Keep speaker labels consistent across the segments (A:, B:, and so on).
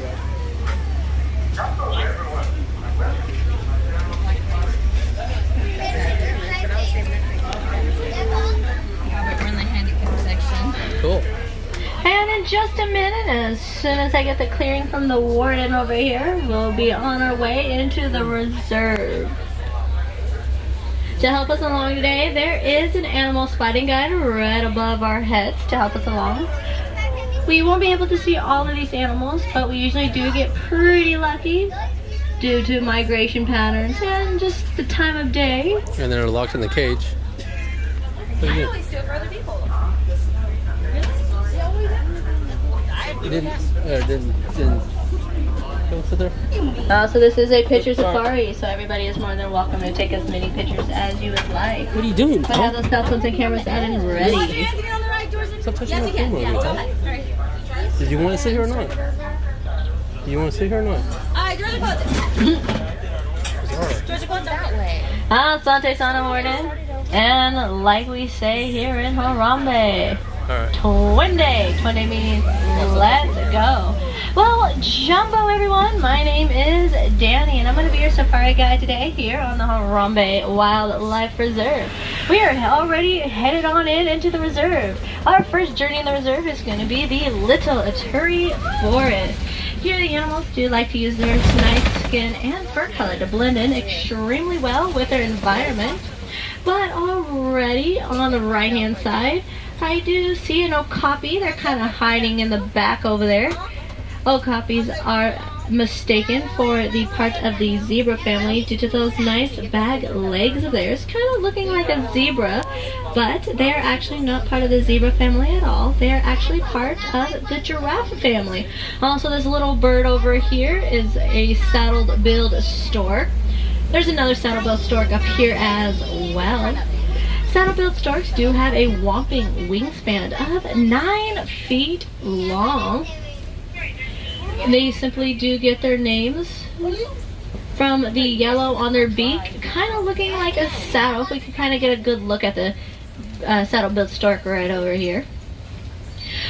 A: We're in the handicap section.
B: Cool.
C: And in just a minute, as soon as I get the clearing from the warden over here, we'll be on our way into the reserve. To help us along today, there is an animal spotting guide right above our heads to help us along. We won't be able to see all of these animals, but we usually do get pretty lucky due to migration patterns and just the time of day.
B: And they're locked in the cage.
A: I always do it for other people.
B: You didn't go sit there?
C: So this is a picture safari, so everybody is more than welcome to take as many pictures as you would like.
B: What are you doing?
C: I have those cell phones and cameras out and ready.
B: Stop touching my camera. Did you want to sit here or not? Do you want to sit here or not?
A: Georgia goes that way.
C: Asante Sana Warden. And like we say here in Harambe,
B: Alright.
C: Twende means let's go. Well, Jumbo everyone, my name is Danny and I'm going to be your safari guide today here on the Harambe Wildlife Reserve. We are already headed on into the reserve. Our first journey in the reserve is going to be the Little Aturi Forest. Here the animals do like to use their nice skin and fur color to blend in extremely well with their environment. But already on the right hand side, I do see an okapi. They're kind of hiding in the back over there. Okapis are mistaken for the part of the zebra family due to those nice bag legs of theirs, kind of looking like a zebra, but they are actually not part of the zebra family at all. They are actually part of the giraffe family. Also, this little bird over here is a saddle-billed stork. There's another saddle-billed stork up here as well. Saddle-billed storks do have a whopping wingspan of 9 feet long. They simply do get their names from the yellow on their beak, kind of looking like a saddle. If we can kind of get a good look at the saddle-billed stork right over here.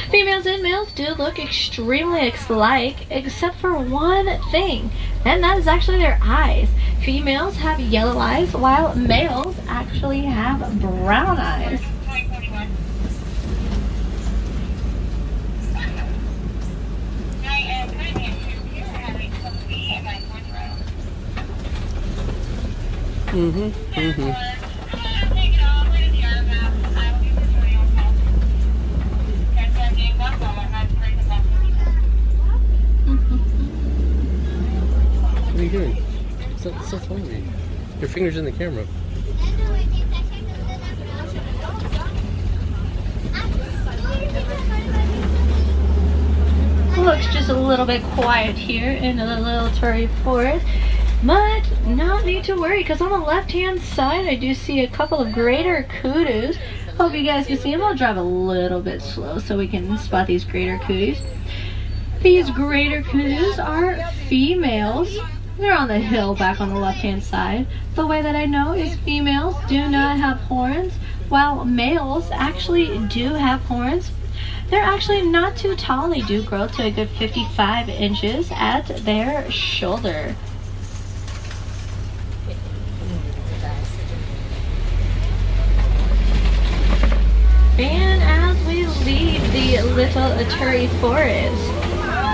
C: Females and males do look extremely alike, except for one thing, and that is actually their eyes. Females have yellow eyes, while males actually have brown eyes.
B: What are you doing? Stop following me. Your finger's in the camera.
C: Looks just a little bit quiet here in the Little Aturi Forest, but not need to worry because on the left hand side I do see a couple of greater kudos. Hope you guys can see them. I'll drive a little bit slow so we can spot these greater kudos. These greater kudos are females. They're on the hill back on the left hand side. The way that I know is females do not have horns, while males actually do have horns. They're actually not too tall. They do grow to a good 55 inches at their shoulder. And as we leave the Little Aturi Forest,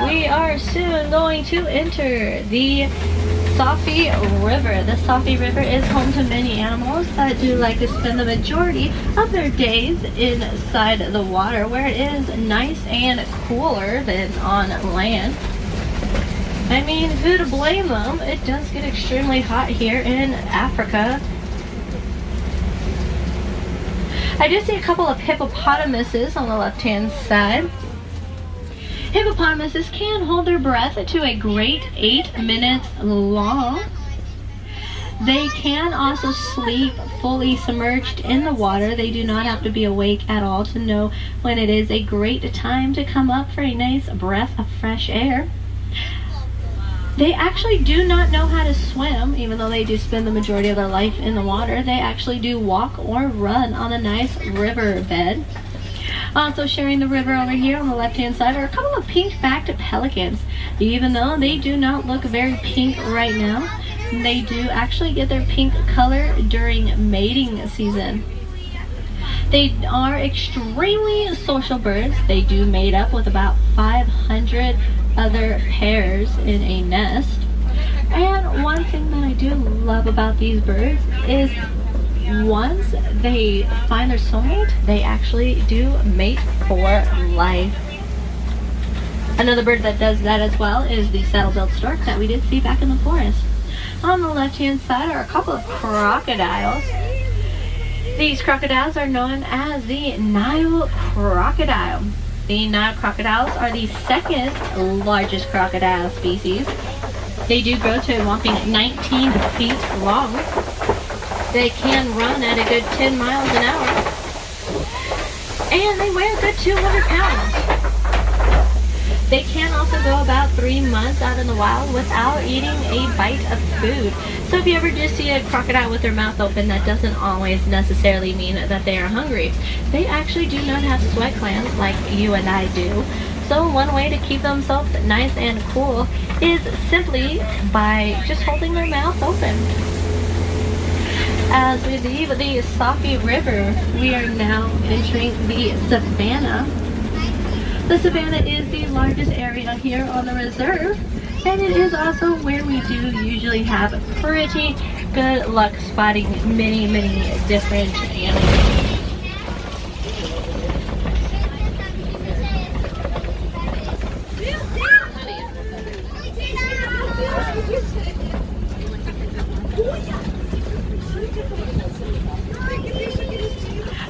C: we are soon going to enter the Safi River. The Safi River is home to many animals that do like to spend the majority of their days inside the water, where it is nice and cooler than on land. I mean, who to blame them? It does get extremely hot here in Africa. I do see a couple of hippopotamuses on the left-hand side. Hippopotamuses can hold their breath to a great 8 minutes long. They can also sleep fully submerged in the water. They do not have to be awake at all to know when it is a great time to come up for a nice breath of fresh air. They actually do not know how to swim, even though they do spend the majority of their life in the water. They actually do walk or run on a nice river bed. Also sharing the river over here on the left hand side are a couple of pink-backed pelicans. Even though they do not look very pink right now, they do actually get their pink color during mating season. They are extremely social birds. They do mate up with about 500 other pairs in a nest. And one thing that I do love about these birds is once they find their soulmate, they actually do mate for life. Another bird that does that as well is the saddle-billed stork that we did see back in the forest. On the left-hand side are a couple of crocodiles. These crocodiles are known as the Nile crocodile. The Nile crocodiles are the second largest crocodile species. They do grow to a whopping 19 feet long. They can run at a good 10 miles an hour. And they weigh a good 200 pounds. They can also go about 3 months out in the wild without eating a bite of food. So if you ever do see a crocodile with their mouth open, that doesn't always necessarily mean that they are hungry. They actually do not have sweat glands like you and I do. So one way to keep themselves nice and cool is simply by just holding their mouth open. As we leave the Safi River, we are now entering the savannah. The savannah is the largest area here on the reserve, and it is also where we do usually have pretty good luck spotting many different animals.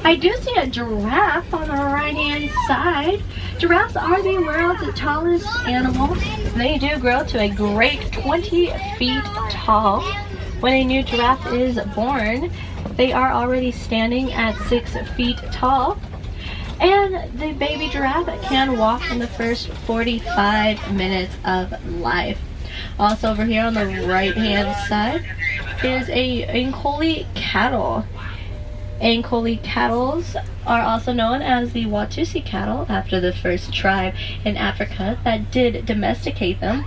C: I do see a giraffe on the right-hand side. Giraffes are the world's tallest animals. They do grow to a great 20 feet tall. When a new giraffe is born, they are already standing at 6 feet tall. And the baby giraffe can walk in the first 45 minutes of life. Also over here on the right-hand side is a Ankole cattle. Ankole cattle are also known as the Watusi cattle after the first tribe in Africa that did domesticate them.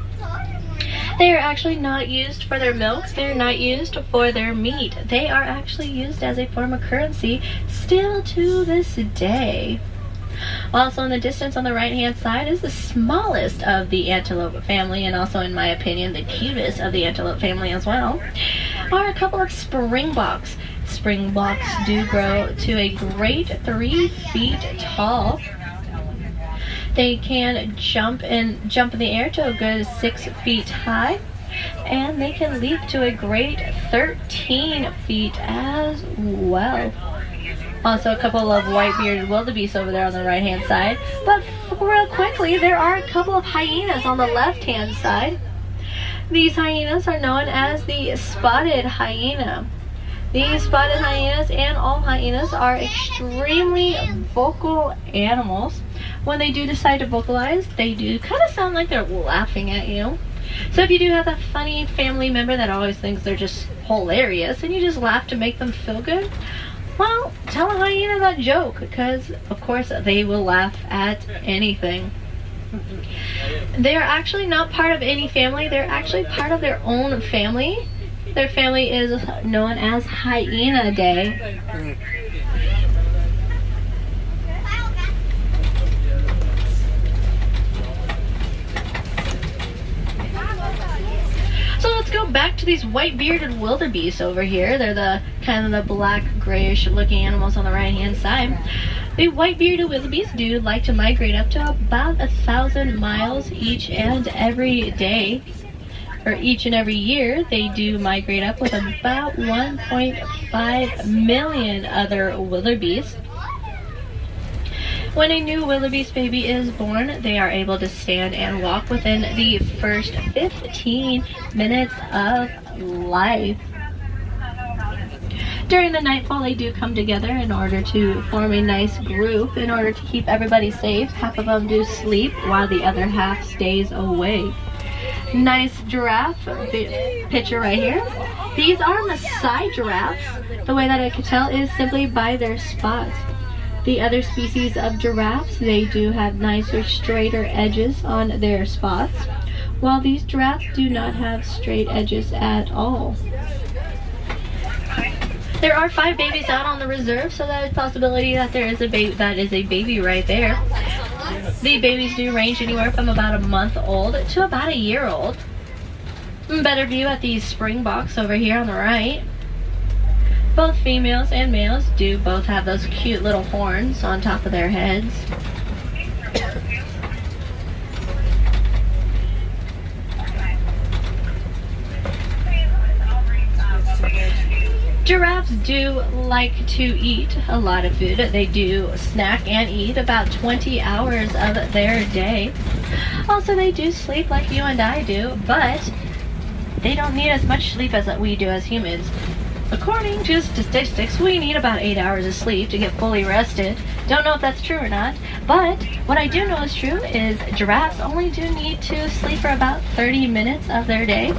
C: They are actually not used for their milk. They're not used for their meat. They are actually used as a form of currency still to this day. Also in the distance on the right hand side is the smallest of the antelope family, and also in my opinion the cutest of the antelope family as well, are a couple of springboks. Springboks do grow to a great 3 feet tall. They can jump in the air to a good 6 feet high, and they can leap to a great 13 feet as well. Also a couple of white-bearded wildebeest over there on the right-hand side. But real quickly, there are a couple of hyenas on the left-hand side. These hyenas are known as the spotted hyena. These spotted hyenas and all hyenas are extremely vocal animals. When they do decide to vocalize, they do kind of sound like they're laughing at you. So if you do have a funny family member that always thinks they're just hilarious and you just laugh to make them feel good, well, tell a hyena that joke, because of course they will laugh at anything. They are actually not part of any family. They're actually part of their own family. Their family is known as Hyenidae. So let's go back to these white-bearded wildebeest over here. They're the kind of the black, grayish looking animals on the right-hand side. The white-bearded wildebeest do like to migrate up to about 1,000 miles each and every day. Or each and every year, they do migrate up with about 1.5 million other wildebeest. When a new wildebeest baby is born, they are able to stand and walk within the first 15 minutes of life. During the nightfall, they do come together in order to form a nice group. In order to keep everybody safe, half of them do sleep while the other half stays awake. Nice giraffe picture right here. These are Maasai giraffes. The way that I can tell is simply by their spots. The other species of giraffes, they do have nicer, straighter edges on their spots, while these giraffes do not have straight edges at all. There are 5 babies out on the reserve, so that is a possibility that there is a baby right there. The babies do range anywhere from about a month old to about a year old. Better view at the springboks over here on the right. Both females and males do both have those cute little horns on top of their heads. Giraffes do like to eat a lot of food. They do snack and eat about 20 hours of their day. Also, they do sleep like you and I do, but they don't need as much sleep as we do as humans. According to statistics, we need about 8 hours of sleep to get fully rested. Don't know if that's true or not, but what I do know is true is giraffes only do need to sleep for about 30 minutes of their day,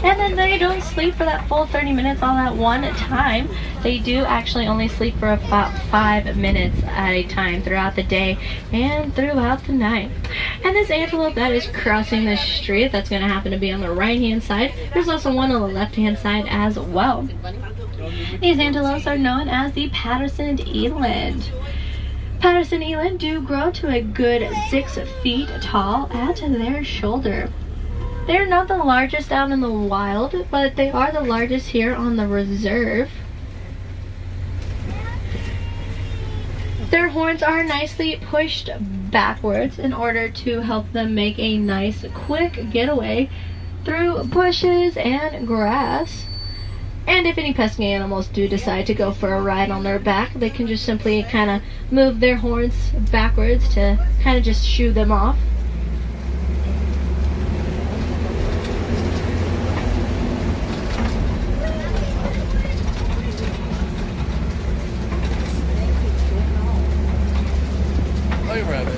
C: and then they don't sleep for that full 30 minutes all at one time. They do actually only sleep for about 5 minutes at a time throughout the day and throughout the night. And this antelope that is crossing the street, that's going to happen to be on the right hand side. There's also one on the left hand side as well. These antelopes are known as the Patterson eland. Patterson eland do grow to a good 6 feet tall at their shoulder. They're not the largest out in the wild, but they are the largest here on the reserve. Their horns are nicely pushed backwards in order to help them make a nice quick getaway through bushes and grass. And if any pesky animals do decide to go for a ride on their back, they can just simply kind of move their horns backwards to kind of just shoo them off.
B: Hey, rabbit.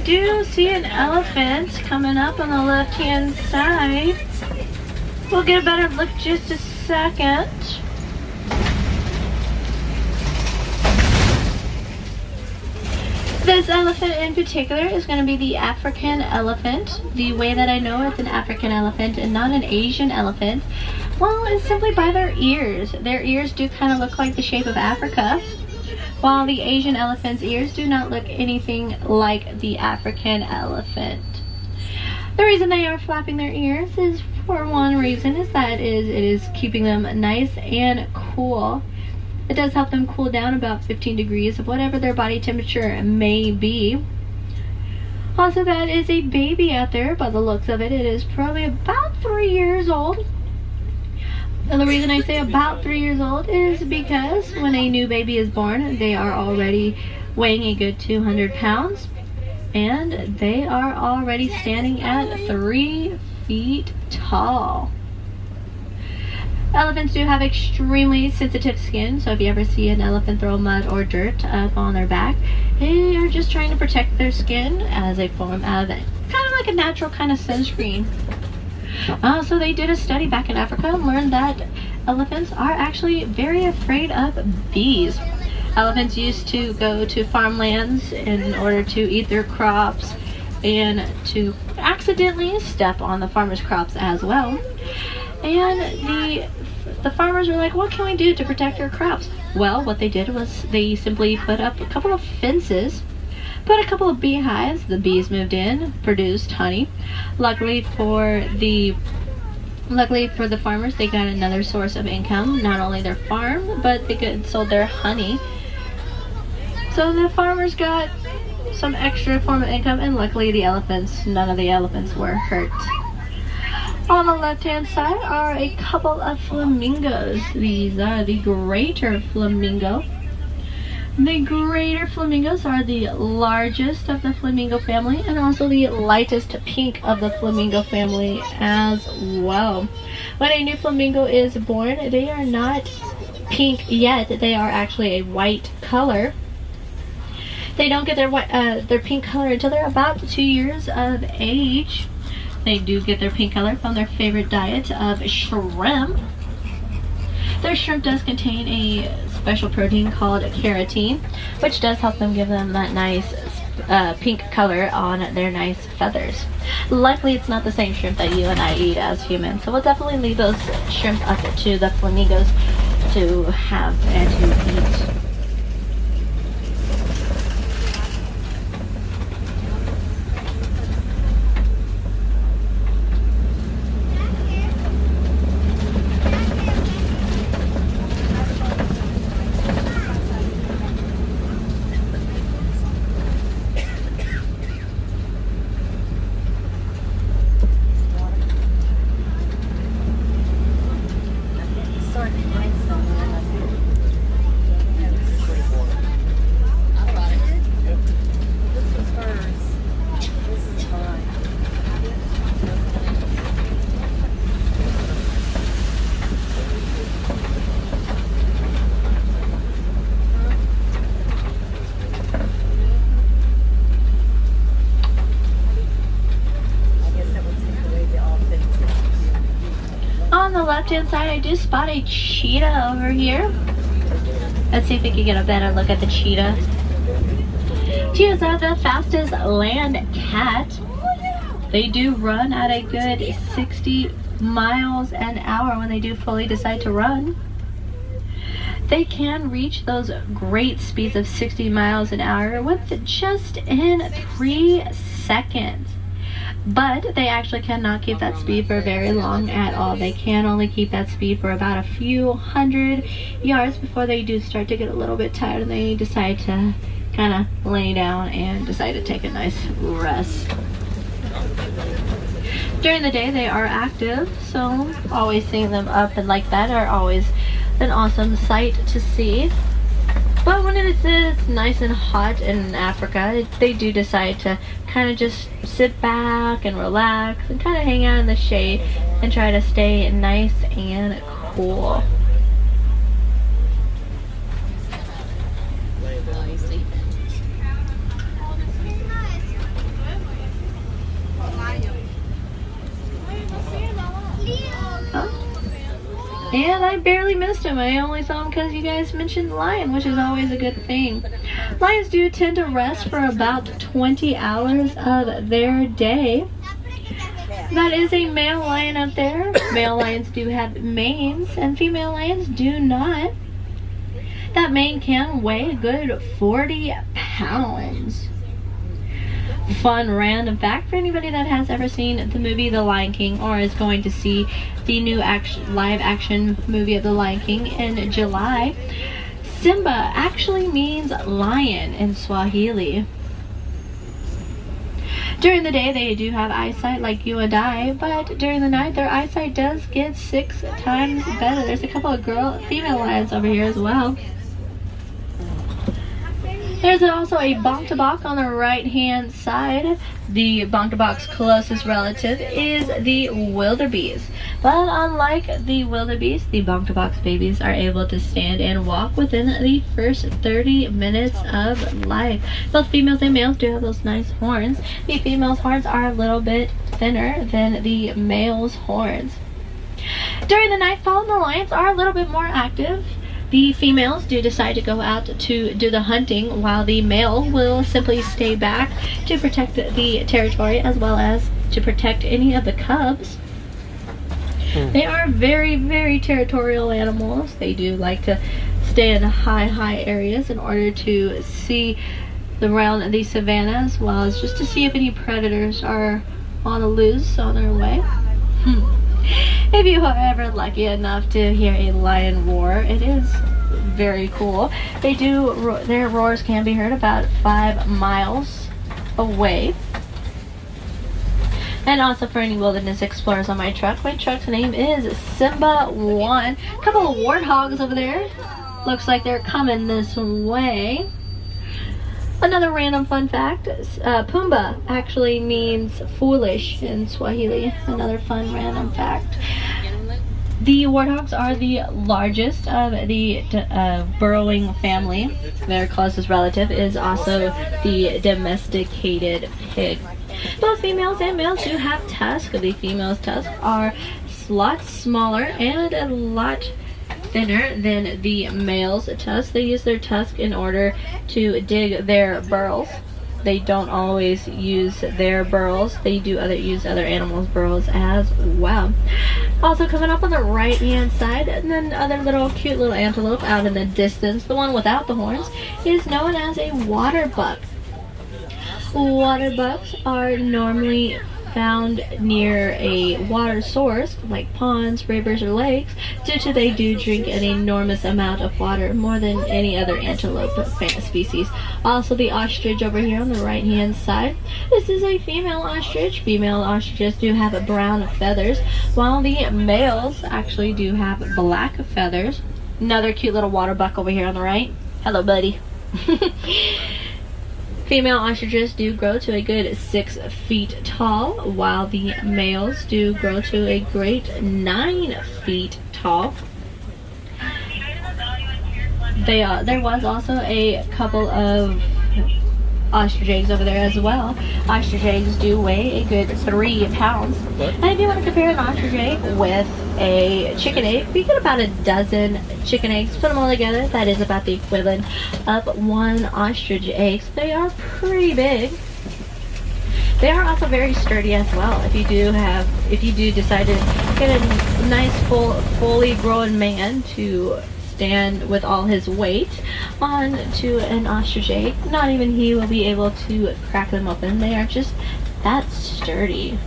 C: Do see an elephant coming up on the left hand side. We'll get a better look just a second. This elephant in particular is going to be the African elephant. The way that I know it's an African elephant and not an Asian elephant, well, it's simply by their ears. Their ears do kind of look like the shape of Africa, while the Asian elephant's ears do not look anything like the African elephant. The reason they are flapping their ears is, for one reason, is that it is keeping them nice and cool. It does help them cool down about 15 degrees of whatever their body temperature may be. Also, that is a baby out there. By the looks of it, it is probably about 3 years old. And the reason I say about 3 years old is because when a new baby is born, they are already weighing a good 200 pounds. And they are already standing at 3 feet tall. Elephants do have extremely sensitive skin, so if you ever see an elephant throw mud or dirt up on their back, they are just trying to protect their skin as a form of kind of like a natural kind of sunscreen. So they did a study back in Africa and learned that elephants are actually very afraid of bees. Elephants used to go to farmlands in order to eat their crops and to accidentally step on the farmers' crops as well. And the farmers were like, what can we do to protect our crops? Well, what they did was they simply put up a couple of fences, put a couple of beehives. The bees moved in, produced honey. Luckily for the farmers, they got another source of income, not only their farm, but they sold their honey. So the farmers got some extra form of income, and luckily none of the elephants were hurt. On the left-hand side are a couple of flamingos. These are the greater flamingo. The greater flamingos are the largest of the flamingo family and also the lightest pink of the flamingo family as well. When a new flamingo is born, they are not pink yet. They are actually a white color. They don't get their pink color until they're about 2 years of age. They do get their pink color from their favorite diet of shrimp. Their shrimp does contain a special protein called keratin, which does help them give them that nice pink color on their nice feathers. Luckily, it's not the same shrimp that you and I eat as humans, so we'll definitely leave those shrimp up to the flamingos to have and to eat. Left-hand side, I do spot a cheetah over here. Let's see if we can get a better look at the cheetah. Cheetahs are the fastest land cat. They do run at a good 60 miles an hour when they do fully decide to run. They can reach those great speeds of 60 miles an hour with just in 3 seconds. But they actually cannot keep that speed for very long at all. They can only keep that speed for about a few hundred yards before they do start to get a little bit tired and they decide to kind of lay down and decide to take a nice rest. During the day they are active, so always seeing them up and like that are always an awesome sight to see. But when it is nice and hot in Africa, they do decide to kind of just sit back and relax and kind of hang out in the shade and try to stay nice and cool. And I barely missed him. I only saw him because you guys mentioned lion, which is always a good thing. Lions do tend to rest for about 20 hours of their day. That is a male lion up there. Male lions do have manes, and female lions do not. That mane can weigh a good 40 pounds. Fun random fact for anybody that has ever seen the movie The Lion King or is going to see the new live action movie of The Lion King in July. Simba actually means lion in Swahili. During the day, they do have eyesight like you and I, but during the night, their eyesight does get 6 times better. There's a couple of female lions over here as well. There's also a bok on the right-hand side. The bok closest relative is the wildebeest. But unlike the wildebeest, the bok babies are able to stand and walk within the first 30 minutes of life. Both females and males do have those nice horns. The female's horns are a little bit thinner than the male's horns. During the nightfall, the lions are a little bit more active. The females do decide to go out to do the hunting, while the male will simply stay back to protect the territory as well as to protect any of the cubs. They are very, very territorial animals. They do like to stay in high areas in order to see around the savannah, as well as just to see if any predators are on the loose on their way. If you are ever lucky enough to hear a lion roar, it is very cool. Their roars can be heard about 5 miles away. And also for any wilderness explorers on my truck's name is Simba 1. A couple of warthogs over there. Looks like they're coming this way. Another random fun fact, Pumbaa actually means foolish in Swahili. Another fun random fact. The warthogs are the largest of the burrowing family. Their closest relative is also the domesticated pig. Both females and males do have tusks. The female's tusks are a lot smaller and a lot thinner than the male's tusks. They use their tusk in order to dig their burrows. They don't always use their burrows. They do use other animals' burrows as well. Also coming up on the right hand side, and then other cute little antelope out in the distance. The one without the horns is known as a water buck. Water bucks are normally found near a water source like ponds, rivers, or lakes, due to they do drink an enormous amount of water, more than any other antelope species. Also the ostrich over here on the right hand side. This is a female ostrich. Female ostriches do have brown feathers, while the males actually do have black feathers. Another cute little water buck over here on the right. Hello, buddy. Female ostriches do grow to a good 6 feet tall, while the males do grow to a great 9 feet tall. There was also a couple of ostrich eggs over there as well. Ostrich eggs do weigh a good 3 pounds. And if you want to compare an ostrich egg with a chicken egg, you get about a dozen chicken eggs. Put them all together, that is about the equivalent of 1 ostrich egg. So they are pretty big. They are also very sturdy as well. If you do decide to get a nice fully grown man to stand with all his weight onto an ostrich egg, not even he will be able to crack them open. They are just that sturdy.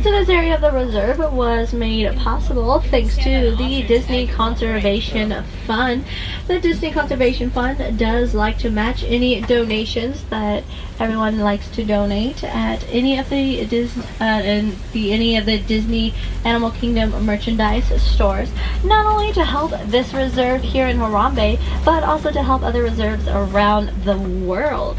C: So this area of the reserve was made possible thanks to the Disney Conservation Fund. The Disney Conservation Fund does like to match any donations that everyone likes to donate at any of the Disney Animal Kingdom merchandise stores. Not only to help this reserve here in Harambe, but also to help other reserves around the world.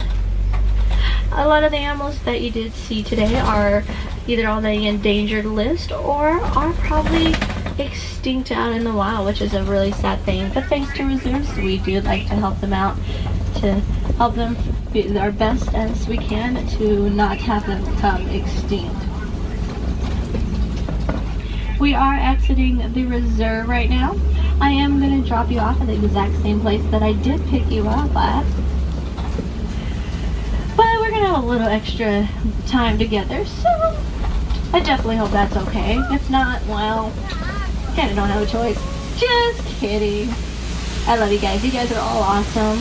C: A lot of the animals that you did see today are either on the endangered list or are probably extinct out in the wild, which is a really sad thing. But thanks to reserves, we do like to help them out, to help them be our best as we can to not have them become extinct. We are exiting the reserve right now. I am going to drop you off at the exact same place that I did pick you up at. But we're going to have a little extra time together, so I definitely hope that's okay. If not, well, kind of don't have a choice. Just kidding. I love you guys. You guys are all awesome.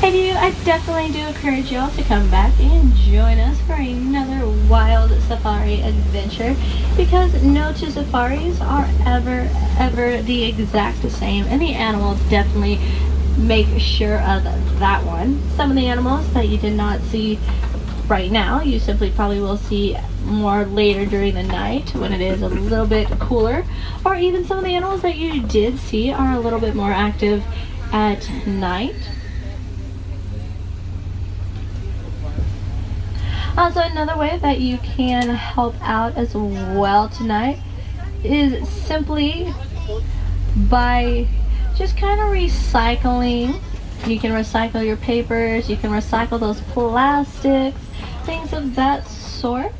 C: Hey you, I definitely do encourage y'all to come back and join us for another wild safari adventure, because no two safaris are ever the exact same, and the animals definitely make sure of that one. Some of the animals that you did not see right now, you simply probably will see more later during the night when it is a little bit cooler, or even some of the animals that you did see are a little bit more active at night. Also, another way that you can help out as well tonight is simply by just kind of recycling. You can recycle your papers, you can recycle those plastics, things of that sort.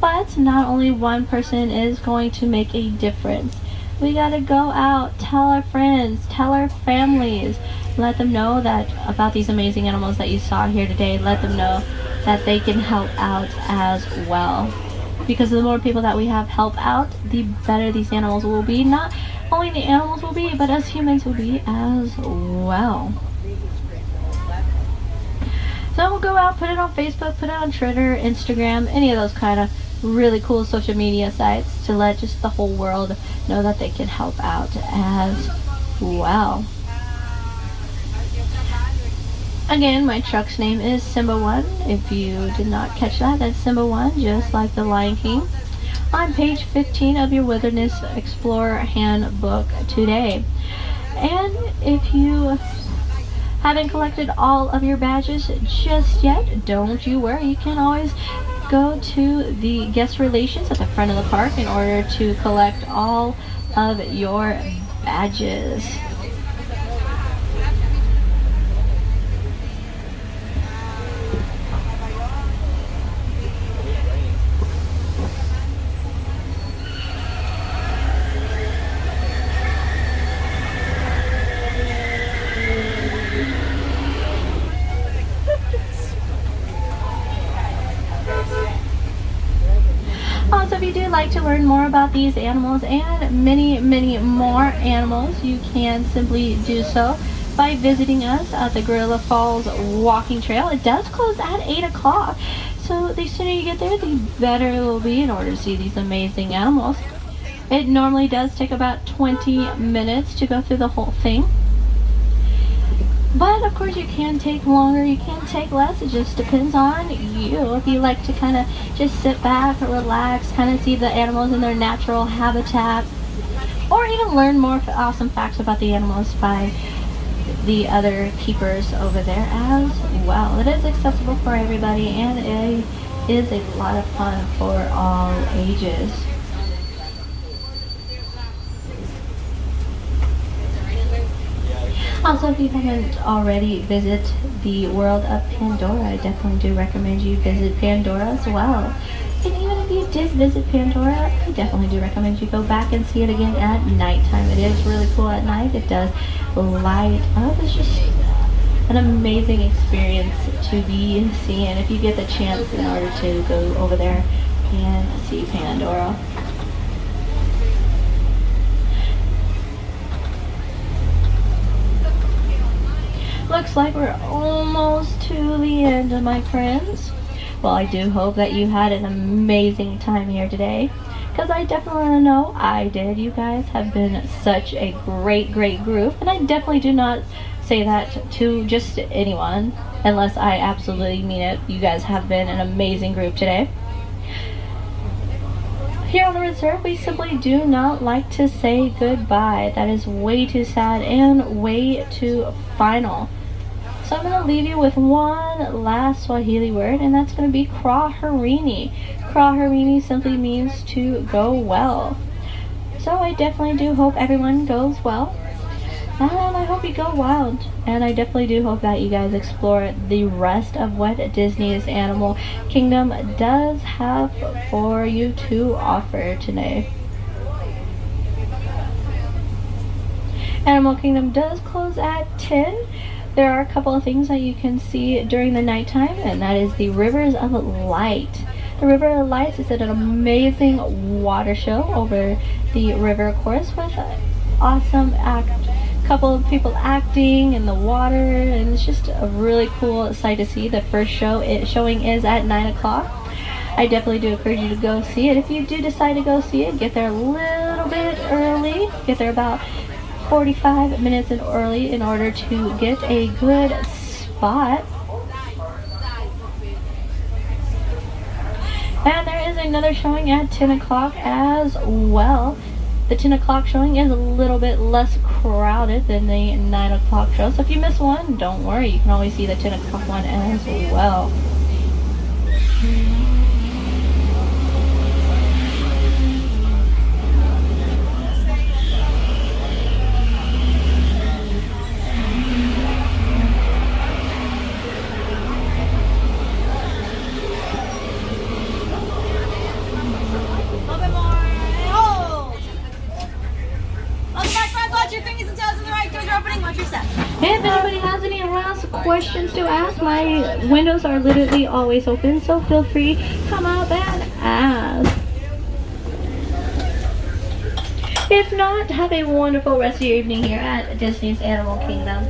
C: But not only one person is going to make a difference. We gotta go out, tell our friends, tell our families, let them know that about these amazing animals that you saw here today. Let them know that they can help out as well. Because the more people that we have help out, the better these animals will be. Not only the animals will be, but us humans will be as well. So we'll go out, put it on Facebook, put it on Twitter, Instagram, any of those kind of really cool social media sites to let just the whole world know that they can help out as well. Again, my truck's name is Simba 1. If you did not catch that, that's Simba 1, just like the Lion King. On page 15 of your Wilderness Explorer Handbook today. And if you haven't collected all of your badges just yet, don't you worry. You can always go to the guest relations at the front of the park in order to collect all of your badges. Also, if you do like to learn more about these animals and many more animals, you can simply do so by visiting us at the Gorilla Falls Walking Trail. It does close at 8 o'clock, so the sooner you get there, the better it will be in order to see these amazing animals. It normally does take about 20 minutes to go through the whole thing. But of course you can take longer, you can take less, it just depends on you. If you like to kind of just sit back, relax, kind of see the animals in their natural habitat, or even learn more awesome facts about the animals by the other keepers over there as well. It is accessible for everybody, and it is a lot of fun for all ages. Also, if you haven't already visited the world of Pandora, I definitely do recommend you visit Pandora as well. And even if you did visit Pandora, I definitely do recommend you go back and see it again at nighttime. It is really cool at night. It does light up. It's just an amazing experience to be seeing if you get the chance in order to go over there and see Pandora. Looks like we're almost to the end, my friends. Well, I do hope that you had an amazing time here today, because I definitely know I did. You guys have been such a great group, and I definitely do not say that to just anyone unless I absolutely mean it. You guys have been an amazing group today. Here on the reserve, we simply do not like to say goodbye. That is way too sad and way too final. So I'm going to leave you with one last Swahili word, and that's going to be Kraharini. Kraharini simply means to go well. So I definitely do hope everyone goes well. And I hope you go wild. And I definitely do hope that you guys explore the rest of what Disney's Animal Kingdom does have for you to offer today. Animal Kingdom does close at 10. There are a couple of things that you can see during the nighttime, and that is the Rivers of Light. The River of Lights is an amazing water show over the river course with awesome couple of people acting in the water, and it's just a really cool sight to see. The first showing is at 9 o'clock. I definitely do encourage you to go see it. If you do decide to go see it, get there a little bit early. Get there about 45 minutes early in order to get a good spot. And there is another showing at 10 o'clock as well. The 10 o'clock showing is a little bit less crowded than the 9 o'clock show. So if you miss one, don't worry. You can always see the 10 o'clock one as well. If anybody has any last questions to ask, my windows are literally always open, so feel free to come up and ask. If not, have a wonderful rest of your evening here at Disney's Animal Kingdom.